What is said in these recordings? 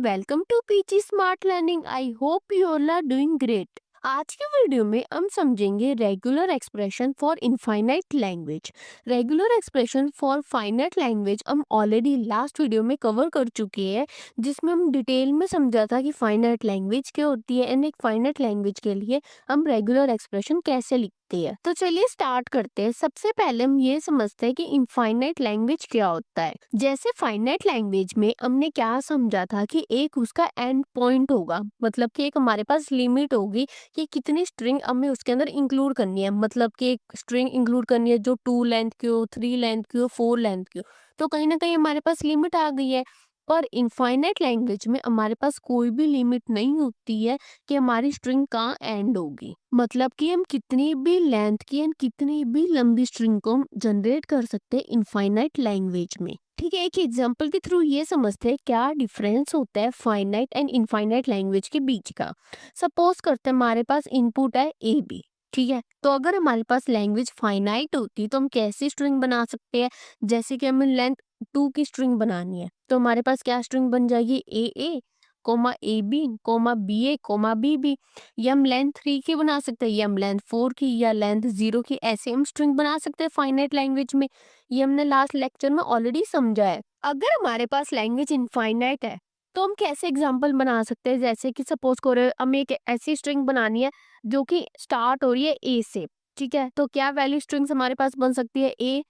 Welcome to PG smart learning. I hope you all are doing great. आज के video में हम समझेंगे regular expression for infinite language. Regular expression for finite language हम already last video में cover कर चुके हैं, जिसमें हम डिटेल में समझा था कि फाइनाइट लैंग्वेज क्या होती है एंड एक फाइनाइट लैंग्वेज के लिए हम रेगुलर एक्सप्रेशन कैसे लिखते हैं। तो चलिए स्टार्ट करते हैं। सबसे पहले हम ये समझते हैं कि इनफाइनाइट लैंग्वेज क्या होता है। जैसे फाइनाइट लैंग्वेज में हमने क्या समझा था कि एक उसका एंड पॉइंट होगा, मतलब कि एक हमारे पास लिमिट होगी कि कितनी स्ट्रिंग हमें उसके अंदर इंक्लूड करनी है। मतलब कि एक स्ट्रिंग इंक्लूड करनी है जो 2 लेंथ की हो, 3 लेंथ की हो, 4 लेंथ की हो, तो कहीं ना कहीं हमारे पास लिमिट आ गई है। पर इनफाइनाइट लैंग्वेज में हमारे पास कोई भी लिमिट नहीं होती है कि हमारी स्ट्रिंग कहाँ एंड होगी। मतलब कि हम कितनी भी लेंथ की एंड कितनी भी लंबी स्ट्रिंग को हम जनरेट कर सकते हैं इनफाइनाइट लैंग्वेज में। ठीक है, एक एग्जांपल के थ्रू ये समझते हैं क्या डिफरेंस होता है फाइनाइट एंड इनफाइनाइट लैंग्वेज के बीच का। सपोज करते हैं हमारे पास इनपुट है ए बी। ठीक है, तो अगर हमारे पास लैंग्वेज फाइनाइट होती तो हम कैसी स्ट्रिंग बना सकते हैं। जैसे कि हमें लेंथ 2 की स्ट्रिंग बनानी है, तो हमारे पास क्या स्ट्रिंग बन जाएगी, A comma A B comma B A comma B B. या हम लेंथ 3 की बना सकते हैं, या हम लेंथ 4 की, या लेंथ 0 की, ऐसे हम स्ट्रिंग बना सकते हैं फाइनाइट लैंग्वेज में। ये हमने लास्ट लेक्चर में ऑलरेडी समझा है। अगर हमारे पास लैंग्वेज इनफाइनाइट है तो हम कैसे एग्जांपल बना सकते हैं। जैसे कि सपोज करो हमें एक ऐसी स्ट्रिंग बनानी है जो कि स्टार्ट हो रही है ए से। ठीक है, तो क्या वैल्यू स्ट्रिंग्स हमारे पास बन सकती है, ए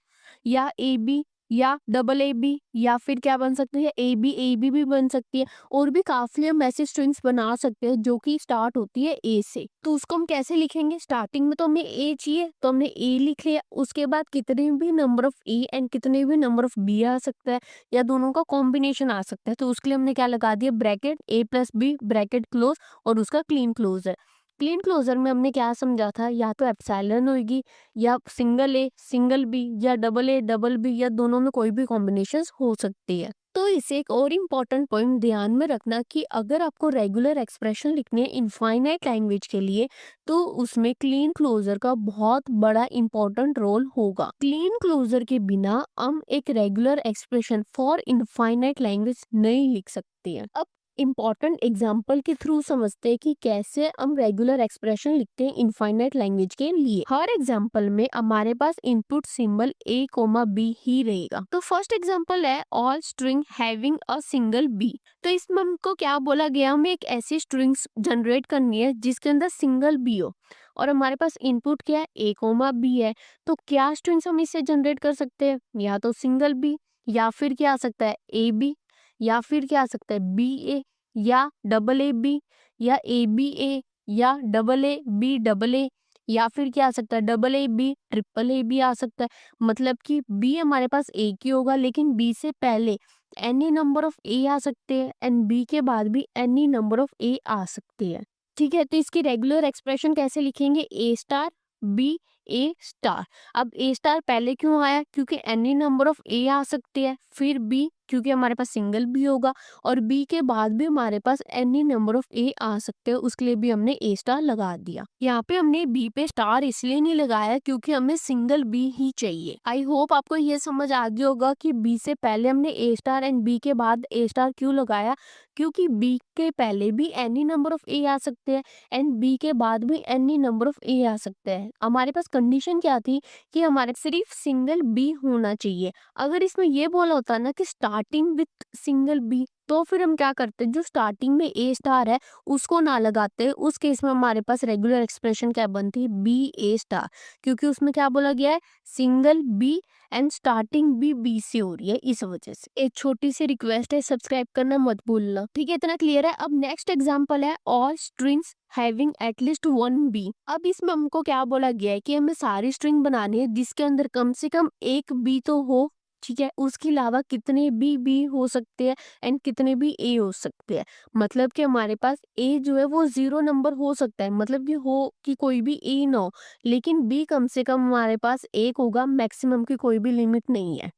या ए बी या डबल ए बी, या फिर क्या बन सकती है, ए बी भी बन सकती है। और भी काफी हम ऐसी स्ट्रिंग्स बना सकते हैं जो कि स्टार्ट होती है ए से। तो उसको हम कैसे लिखेंगे, स्टार्टिंग में तो हमें ए चाहिए तो हमने ए लिख लिया, उसके बाद कितने भी नंबर ऑफ ए एंड कितने भी नंबर ऑफ बी आ सकता है, या दोनों का कॉम्बिनेशन आ सकता है। तो उसके लिए हमने क्या लगा दिया, bracket A plus B bracket close और उसका क्लीन क्लोजर। क्लीन क्लोजर में हमने क्या समझा था, या तो एप्सिलॉन होगी, या सिंगल ए सिंगल बी, या डबल ए डबल बी, या दोनों में कोई भी कॉम्बिनेशन हो सकती है। तो इसे एक और इम्पॉर्टेंट पॉइंट ध्यान में रखना कि अगर आपको रेगुलर एक्सप्रेशन लिखने हैं इनफाइनाइट लैंग्वेज के लिए, तो उसमें क्लीन क्लोजर का बहुत बड़ा इंपॉर्टेंट रोल होगा। क्लीन क्लोजर के बिना हम एक regular expression for infinite language नहीं लिख सकते हैं। अब इम्पॉर्टेंट एग्जाम्पल के थ्रू समझते हैं कि कैसे हम रेगुलर एक्सप्रेशन लिखते हैं इनफाइनाइट लैंग्वेज के लिए। हर एग्जाम्पल में हमारे पास input symbol A comma B ही रहेगा। तो फर्स्ट एग्जाम्पल है all string having a single B. तो इसमें हमको क्या बोला गया, हमें एक ऐसी स्ट्रिंग्स जनरेट करनी है जिसके अंदर सिंगल बी हो, और हमारे पास इनपुट क्या है, ए कोमा बी है। तो क्या स्ट्रिंग्स हम इससे जनरेट कर सकते हैं, या तो सिंगल बी, या फिर क्या आ सकता है ए बी, या फिर क्या आ सकता है बी ए, या डबल ए बी, या ए बी ए, या double A B double A, या फिर क्या आ सकता है double A B triple A भी आ सकता है। मतलब कि बी हमारे पास एक ही होगा, लेकिन बी से पहले एनी नंबर ऑफ ए आ सकते हैं एंड बी के बाद भी एनी नंबर ऑफ ए आ सकते हैं। ठीक है, तो इसकी रेगुलर एक्सप्रेशन कैसे लिखेंगे, ए स्टार बी ए स्टार। अब ए स्टार पहले क्यों आया, क्योंकि एनी नंबर ऑफ ए आ सकते हैं, फिर बी क्योंकि हमारे पास सिंगल बी होगा, और बी के बाद भी हमारे पास एनी नंबर ऑफ ए आ सकते हैं, उसके लिए भी हमने ए स्टार लगा दिया। यहाँ पे हमने बी पे स्टार इसलिए नहीं लगाया क्योंकि हमें सिंगल बी ही चाहिए। आई होप आपको ये समझ आ गया होगा कि बी से पहले हमने ए स्टार एंड बी के बाद ए स्टार क्यों लगाया, क्योंकि बी के पहले भी एनी नंबर ऑफ ए आ सकते हैं एंड बी के बाद भी एनी नंबर ऑफ ए आ सकते हैं। हमारे पास कंडीशन क्या थी कि हमारे सिर्फ सिंगल बी होना चाहिए। अगर इसमें ये बोला होता ना कि स्टार्टिंग विथ सिंगल बी, तो फिर हम क्या करते, जो स्टार्टिंग में ए स्टार है उसको ना लगाते। उस केस में हमारे पास रेगुलर एक्सप्रेशन क्या बनती, बी ए स्टार, क्योंकि उसमें क्या बोला गया है, सिंगल बी एंड स्टार्टिंग भी बी से हो रही है। इस वजह से एक छोटी सी रिक्वेस्ट है, सब्सक्राइब करना मत भूलना। ठीक है, इतना क्लियर है। अब नेक्स्ट एग्जांपल है all strings having at least one B. अब इसमें हमको क्या बोला गया है कि हमें सारी स्ट्रिंग बनानी है जिसके अंदर कम से कम एक बी तो हो। ठीक है, उसके अलावा कितने बी हो सकते हैं एंड कितने भी ए हो सकते हैं। मतलब कि हमारे पास ए जो है वो 0 नंबर हो सकता है, मतलब कि हो कि कोई भी ए ना हो, लेकिन बी कम से कम हमारे पास एक होगा, मैक्सिमम की कोई भी लिमिट नहीं है।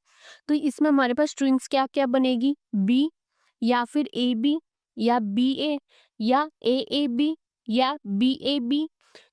तो इसमें हमारे पास स्ट्रिंग्स क्या क्या बनेगी, बी, या फिर ए बी, या बी ए, या ए बी, या बी ए बी,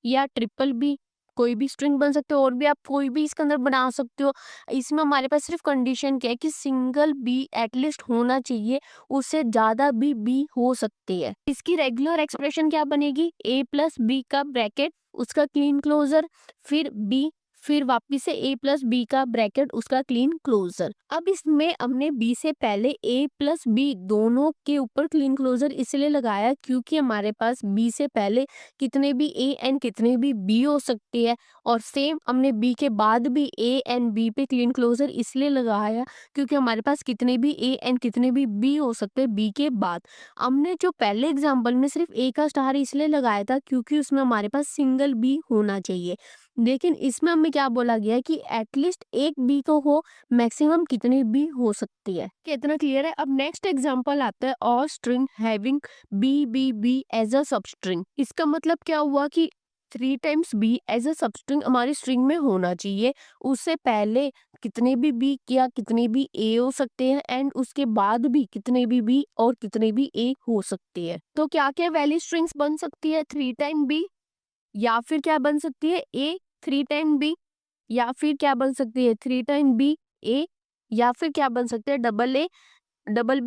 या ट्रिपल बी, कोई भी स्ट्रिंग बन सकते हो और भी आप कोई भी इसके अंदर बना सकते हो। इसमें हमारे पास सिर्फ कंडीशन क्या है कि सिंगल बी एटलीस्ट होना चाहिए, उससे ज़्यादा भी बी हो सकती है। इसकी रेगुलर एक्सप्रेशन क्या बनेगी, ए प्लस बी का ब्रैकेट उसका क्लीन क्लोजर, फिर बी, फिर वापिस से ए प्लस बी का ब्रैकेट उसका क्लीन क्लोजर। अब इसमें हमने बी से पहले ए प्लस बी दोनों के ऊपर क्लीन क्लोजर इसलिए लगाया क्योंकि हमारे पास बी से पहले कितने भी ए एंड कितने भी बी हो सकती है, और सेम हमने बी के बाद भी ए एंड बी पे क्लीन क्लोजर इसलिए लगाया क्योंकि हमारे पास कितने भी ए एंड कितने भी बी हो सकते हैं बी के बाद। हमने जो पहले एग्जाम्पल में सिर्फ ए का स्टार इसलिए लगाया था क्योंकि उसमें हमारे पास सिंगल बी होना चाहिए, लेकिन इसमें हमें क्या बोला गया है कि एटलीस्ट एक बी तो हो, मैक्सिमम कितने भी हो सकती है। कितना क्लियर है। अब नेक्स्ट एग्जांपल आता है और string having B as a substring. इसका मतलब क्या हुआ कि 3 times B as a substring हमारी स्ट्रिंग में होना चाहिए। उससे पहले कितने भी बी या कितने भी ए हो सकते हैं एंड उसके बाद भी कितने भी बी और कितने भी ए हो सकते हैं। तो क्या क्या वैलिड स्ट्रिंग्स बन सकती है, 3 टाइम बी, या फिर क्या बन सकती है ए 3 टाइम बी, या फिर क्या बन सकती है 3 टाइम बी ए, या फिर क्या बन सकते हैं डबल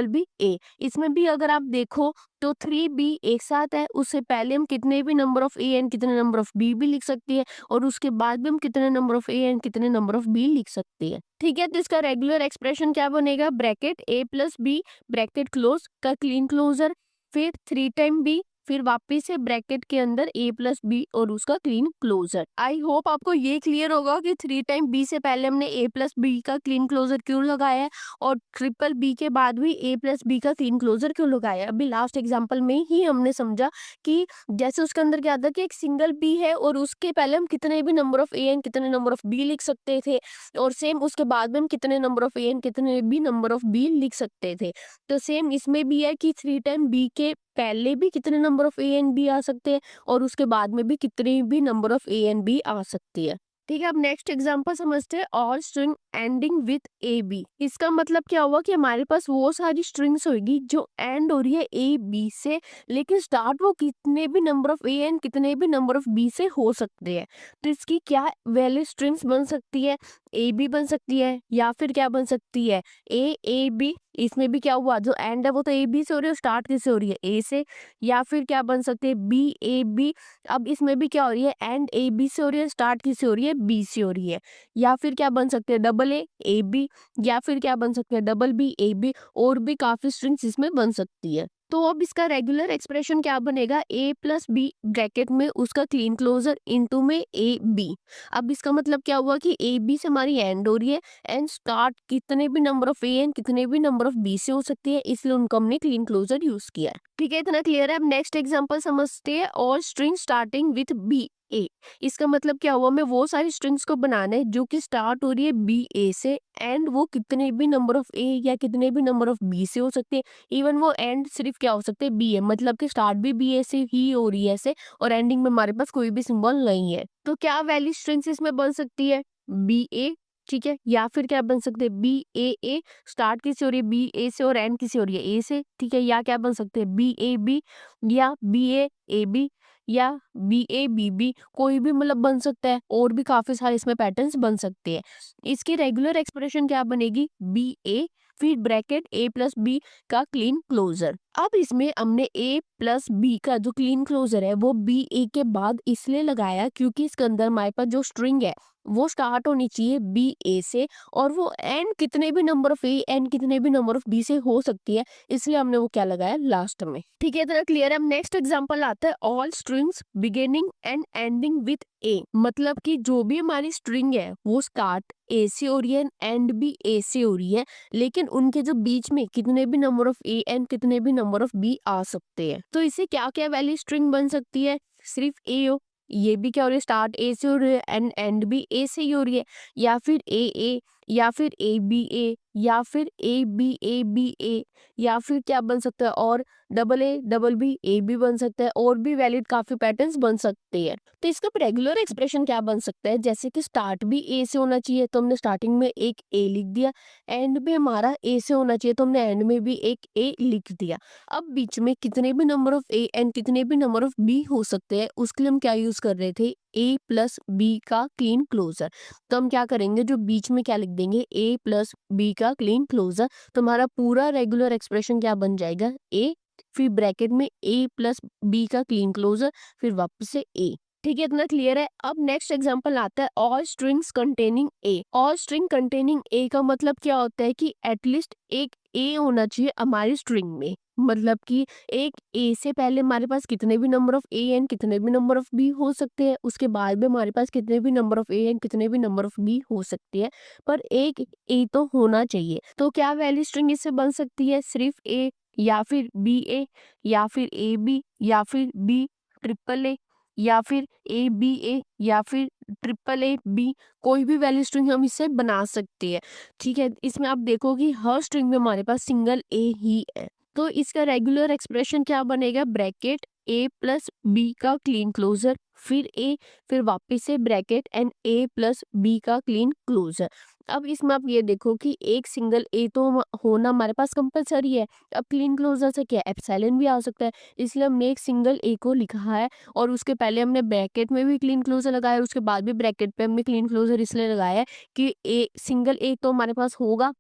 बी ए। इसमें भी अगर आप देखो तो 3 बी एक साथ है, उससे पहले हम कितने भी नंबर ऑफ ए एंड कितने नंबर ऑफ बी भी लिख सकती है, और उसके बाद भी हम कितने नंबर ऑफ ए एंड कितने नंबर ऑफ बी लिख सकती है। ठीक है, तो इसका रेगुलर एक्सप्रेशन क्या बनेगा, bracket A plus B bracket close का क्लीन क्लोजर, फिर 3 टाइम बी, फिर वापस से ब्रैकेट के अंदर ए प्लस बी और उसका क्लीन क्लोजर। आई होप आपको ये क्लियर होगा कि 3 टाइम बी से पहले हमने ए प्लस बी का क्लीन क्लोजर क्यों लगाया है और ट्रिपल बी के बाद भी ए प्लस बी का क्लीन क्लोजर क्यों लगाया है। अभी लास्ट एग्जांपल में ही हमने समझा कि जैसे उसके अंदर क्या था कि एक सिंगल बी है और उसके पहले हम कितने भी नंबर ऑफ ए एंड कितने नंबर ऑफ बी लिख सकते थे, और सेम उसके बाद में हम कितने नंबर ऑफ ए एंड कितने भी नंबर ऑफ बी लिख सकते थे। तो सेम इसमें भी है कि 3 टाइम बी के पहले भी कितने number of A and B आ सकते हैं और उसके बाद में भी कितने भी number of A and B आ सकती है। ठीक है, अब नेक्स्ट एग्जांपल समझते हैं, all string ending with A B. इसका मतलब क्या हुआ कि हमारे पास वो सारी स्ट्रिंग्स होगी जो एंड हो रही है ए बी से, लेकिन स्टार्ट वो कितने भी नंबर ऑफ ए एंड कितने भी नंबर ऑफ बी से हो सकते हैं। तो इसकी क्या वैलिड स्ट्रिंग्स बन सकती है, ए बी बन सकती है, या फिर क्या बन सकती है ए बी। इसमें भी क्या हुआ, जो एंड है वो तो ए बी से हो रही है, स्टार्ट किससे हो रही है ए से। या फिर क्या बन सकते हैं बी ए बी। अब इसमें भी क्या हो रही है, एंड ए बी से हो रही है, स्टार्ट किससे हो रही है बी से हो रही है। या फिर क्या बन सकते हैं डबल ए बी, या फिर क्या बन सकते हैं डबल बी ए बी, और भी काफी स्ट्रिंग्स इसमें बन सकती है। तो अब इसका रेगुलर एक्सप्रेशन क्या बनेगा, ए प्लस बी ब्रैकेट में उसका क्लीन क्लोजर इनटू में ए बी। अब इसका मतलब क्या हुआ कि ए बी से हमारी एंड हो रही है एंड स्टार्ट कितने भी नंबर ऑफ ए एंड कितने भी नंबर ऑफ बी से हो सकती है, इसलिए उनको हमने क्लीन क्लोजर यूज किया है। ठीक है, इतना क्लियर है। अब नेक्स्ट एग्जांपल समझते हैं, और स्ट्रिंग स्टार्टिंग विथ बी ए। इसका मतलब क्या हुआ, हमें वो सारी स्ट्रिंग्स को बनाना है जो कि स्टार्ट हो रही है बी ए से एंड वो कितने भी नंबर ऑफ ए या कितने भी नंबर ऑफ बी से हो सकते हैं। इवन वो एंड सिर्फ क्या हो सकते हैं बी ए, मतलब कि स्टार्ट भी बी ए से ही हो रही है ऐसे, और एंडिंग में हमारे पास कोई भी सिंबल नहीं है। तो क्या वैलिड स्ट्रिंग्स इसमें बन सकती है, बी ए, ठीक है, या फिर क्या बन सकते हैं बी ए, स्टार्ट किससे हो रही है बी ए से और एंड किससे हो रही है ए से, ठीक है, या क्या बन सकते हैं बी ए बी, या बी ए बी, या बी ए बी बी, कोई भी मतलब बन सकता है, और भी काफी सारे इसमें पैटर्न्स बन सकते हैं। इसकी रेगुलर एक्सप्रेशन क्या बनेगी, बी ए फिर ब्रैकेट ए प्लस बी का क्लीन क्लोजर। अब इसमें हमने ए प्लस बी का जो क्लीन क्लोजर है वो बी ए के बाद इसलिए लगाया क्योंकि इसके अंदर हमारे पास जो स्ट्रिंग है वो स्टार्ट होनी चाहिए बी ए से, और वो एंड कितने भी नंबर ऑफ ए एंड कितने भी नंबर ऑफ बी से हो सकती है, इसलिए हमने वो क्या लगाया लास्ट में। ठीक है, इतना क्लियर है। अब नेक्स्ट एग्जांपल आता है, all strings beginning and ending with A. मतलब कि जो भी हमारी स्ट्रिंग है वो स्टार्ट ए से हो रही है एंड भी ए से हो रही है, लेकिन उनके जो बीच में कितने भी नंबर ऑफ ए एंड कितने भी नंबर ऑफ बी आ सकते हैं। तो इसे क्या क्या वैली स्ट्रिंग बन सकती है, सिर्फ ए हो, ये भी क्या हो रही है स्टार्ट ए से हो रही है एंड भी ए से ही हो रही है, या फिर ए, या फिर ए, या फिर बी ए, या फिर क्या बन सकता है और डबल बी ए बी बन सकता है, और भी वैलिड काफी पैटर्न्स बन सकते हैं। तो इसका रेगुलर एक्सप्रेशन क्या बन सकता है, जैसे कि स्टार्ट भी ए से होना चाहिए तो हमने स्टार्टिंग में एक ए लिख दिया, एंड भी हमारा ए से होना चाहिए तो हमने एंड में भी एक ए लिख दिया। अब बीच में कितने भी नंबर ऑफ ए एंड कितने भी नंबर ऑफ बी हो सकते हैं उसके लिए हम क्या यूज कर रहे थे, ए प्लस बी का क्लीन क्लोजर। तो हम क्या करेंगे, जो बीच में क्या लिख देंगे, ए प्लस बी का क्लीन क्लोजर। तो हमारा पूरा रेगुलर एक्सप्रेशन क्या बन जाएगा, ए, फिर ब्रैकेट में ए प्लस बी का क्लीन क्लोजर, फिर वापस से ए। ठीक है, इतना क्लियर है। अब नेक्स्ट एग्जांपल आता है all strings containing A. All string containing A का मतलब क्या होता है कि एटलीस्ट एक ए होना चाहिए हमारी स्ट्रिंग में। मतलब कि एक ए से पहले हमारे पास कितने भी नंबर ऑफ ए एंड कितने भी नंबर ऑफ बी हो सकते हैं, उसके बाद भी हमारे पास कितने भी नंबर ऑफ ए एंड कितने भी नंबर ऑफ बी हो सकते हैं, पर एक ए तो होना चाहिए। तो क्या वैल्यू स्ट्रिंग इससे बन सकती है, सिर्फ ए, या फिर बी ए, या फिर ए बी, या फिर बी ट्रिपल ए, या फिर ए बी ए, या फिर ट्रिपल ए बी। कोई भी वैल्यू स्ट्रिंग हम इससे बना सकते हैं। ठीक है, इसमें आप देखो कि हर स्ट्रिंग में हमारे पास सिंगल ए ही है। तो इसका रेगुलर एक्सप्रेशन क्या बनेगा, ब्रैकेट ए प्लस बी का क्लीन क्लोजर, फिर ए, फिर वापस से bracket and A plus B का क्लीन क्लोजर। अब इसमें आप ये देखो कि एक सिंगल ए तो होना हमारे पास कंपलसरी है। अब क्लीन क्लोजर से क्या एप्सिलॉन भी आ सकता है, इसलिए हमने एक सिंगल ए को लिखा है और उसके पहले हमने ब्रैकेट में भी क्लीन क्लोजर लगाया, उसके बाद भी ब्रैकेट पे हमने क्लीन क्लोजर इसलिए लगाया है कि ए सिंगल ए तो हमारे पास होगा।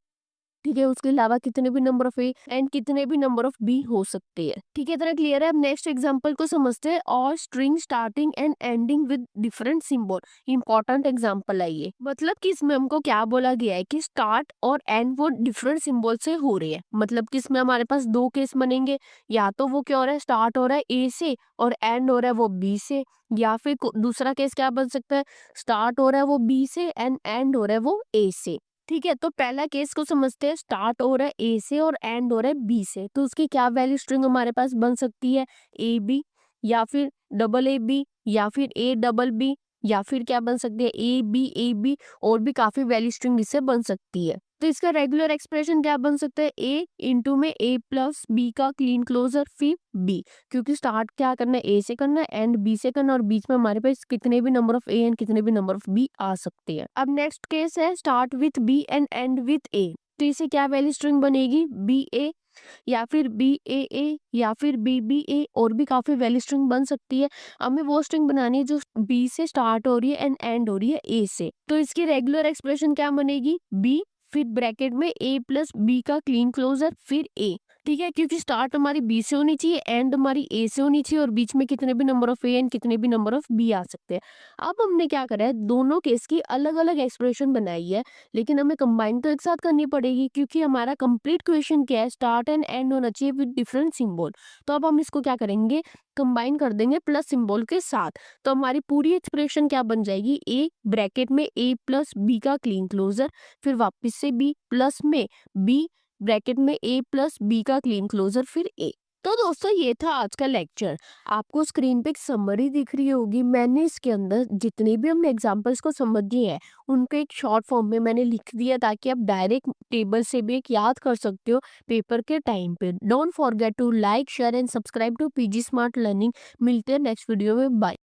ठीक है, उसके अलावा कितने भी नंबर ऑफ ए एंड कितने भी नंबर ऑफ बी हो सकते हैं। ठीक है, इतना क्लियर है। अब नेक्स्ट एग्जांपल को समझते हैं, और string starting and ending with different symbol. Important example है ये। मतलब कि इसमें हमको क्या बोला गया है कि स्टार्ट और एंड वो डिफरेंट सिंबल से हो रहे हैं। मतलब कि इसमें हमारे पास दो केस बनेंगे, या तो वो क्या हो रहा है, स्टार्ट हो रहा है ए से और एंड हो रहा है वो बी से, या फिर दूसरा केस क्या बन सकता है, स्टार्ट हो रहा है वो बी से एंड हो रहा है वो ए से। ठीक है, तो पहला केस को समझते हैं, स्टार्ट हो रहा है ए से और एंड हो रहा है बी से। तो उसकी क्या वैल्यू स्ट्रिंग हमारे पास बन सकती है, ए बी, या फिर डबल ए बी, या फिर ए डबल बी, या फिर क्या बन सकती है, ए बी, और भी काफी वैल्यू स्ट्रिंग इससे बन सकती है। तो इसका रेगुलर एक्सप्रेशन क्या बन सकता है, ए इंटू में ए प्लस बी का क्लीन क्लोजर, फिर बी, क्योंकि स्टार्ट क्या करना है, ए से करना है, एंड बी से करना है, और बीच में हमारे पास कितने भी नंबर ऑफ ए एंड कितने भी नंबर ऑफ बी आ सकते हैं। अब नेक्स्ट केस है, start with B and end with A. तो इसे क्या वैल्यू स्ट्रिंग बनेगी, बी ए, या फिर बी ए, या फिर बी ए, और भी काफी वैल्यू स्ट्रिंग बन सकती है। हमें वो स्ट्रिंग बनानी है जो बी से स्टार्ट हो रही है एंड हो रही है ए से। तो इसकी रेगुलर एक्सप्रेशन क्या बनेगी, बी, फिर ब्रैकेट में ए प्लस बी का क्लीन क्लोजर, फिर ए। ठीक है, क्योंकि स्टार्ट हमारी बी से होनी चाहिए, एंड हमारी ए से होनी चाहिए, और बीच में कितने भी नंबर ऑफ ए एंड कितने भी नंबर ऑफ बी आ सकते हैं। अब हमने क्या करा है, दोनों केस की अलग अलग एक्सप्रेशन बनाई है, लेकिन हमें कंबाइन तो एक साथ करनी पड़ेगी, क्योंकि हमारा कंप्लीट क्वेश्चन क्या है, स्टार्ट एंड एंड होना चाहिए विद डिफरेंट सिंबल। तो अब हम इसको क्या करेंगे, कंबाइन कर देंगे प्लस सिंबल के साथ। तो हमारी पूरी एक्सप्रेशन क्या बन जाएगी, ए ब्रैकेट में ए प्लस बी का क्लीन क्लोजर, फिर वापस से बी प्लस में बी ब्रैकेट में ए प्लस बी का क्लीन क्लोजर, फिर ए। तो दोस्तों ये था आज का लेक्चर। आपको स्क्रीन पे एक समरी दिख रही होगी, मैंने इसके अंदर जितने भी हमने एग्जांपल्स को समझे हैं उनको एक शॉर्ट फॉर्म में मैंने लिख दिया, ताकि आप डायरेक्ट टेबल से भी एक याद कर सकते हो पेपर के टाइम पे। Don't forget to like share and subscribe to PG smart learning. मिलते हैं नेक्स्ट वीडियो में, बाय।